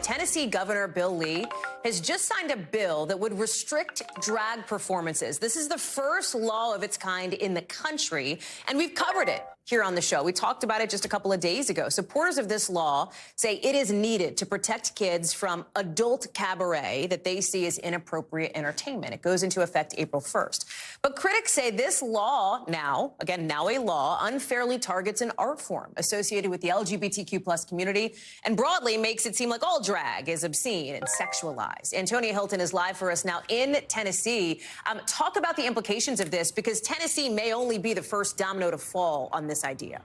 Tennessee Governor Bill Lee has just signed a bill that would restrict drag performances. This is the first law of its kind in the country, and we've covered it here on the show. We talked about it just a couple of days ago. Supporters of this law say it is needed to protect kids from adult cabaret that they see as inappropriate entertainment. It goes into effect April 1st. But critics say this law now a law, unfairly targets an art form associated with the LGBTQ plus community and broadly makes it seem like all drag is obscene and sexualized. Antonia Hylton is live for us now in Tennessee. Talk about the implications of this, because Tennessee may only be the first domino to fall on this idea.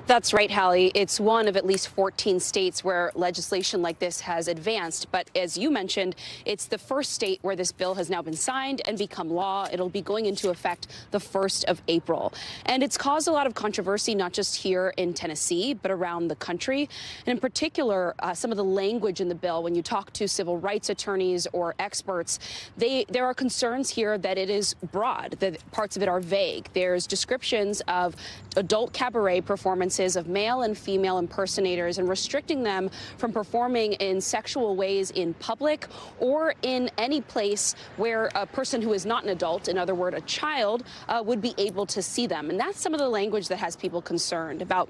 That's right, Hallie. It's one of at least 14 states where legislation like this has advanced. But as you mentioned, it's the first state where this bill has now been signed and become law. It'll be going into effect the 1st of April. And it's caused a lot of controversy, not just here in Tennessee, but around the country. And in particular, some of the language in the bill, when you talk to civil rights attorneys or experts, there are concerns here that it is broad, that parts of it are vague. There's descriptions of adult cabaret performances of male and female impersonators and restricting them from performing in sexual ways in public or in any place where a person who is not an adult, in other words, a child, would be able to see them. And that's some of the language that has people concerned about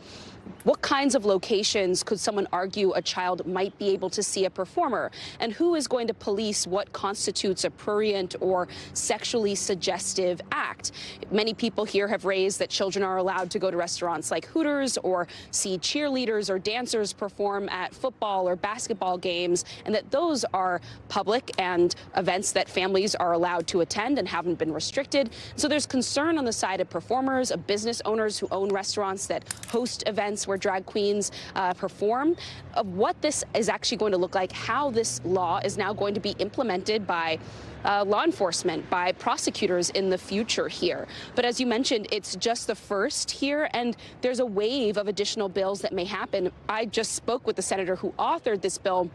what kinds of locations could someone argue a child might be able to see a performer, and who is going to police what constitutes a prurient or sexually suggestive act. Many people here have raised that children are allowed to go to restaurants like Hooters or see cheerleaders or dancers perform at football or basketball games, and that those are public and events that families are allowed to attend and haven't been restricted. So there's concern on the side of performers, of business owners who own restaurants that host events where drag queens perform, of what this is actually going to look like, how this law is now going to be implemented by law enforcement, by prosecutors in the future here. But as you mentioned, it's just the first here, and there's a wave of additional bills that may happen. I just spoke with the senator who authored this bill,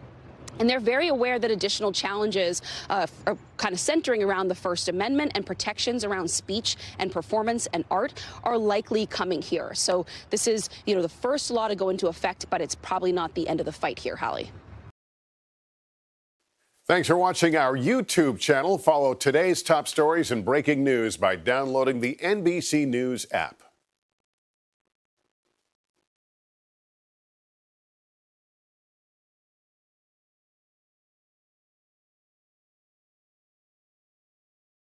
and they're very aware that additional challenges are kind of centering around the First Amendment and protections around speech and performance and art are likely coming here. So this is, the first law to go into effect, but it's probably not the end of the fight here, Hallie. Thanks for watching our YouTube channel. Follow today's top stories and breaking news by downloading the NBC News app.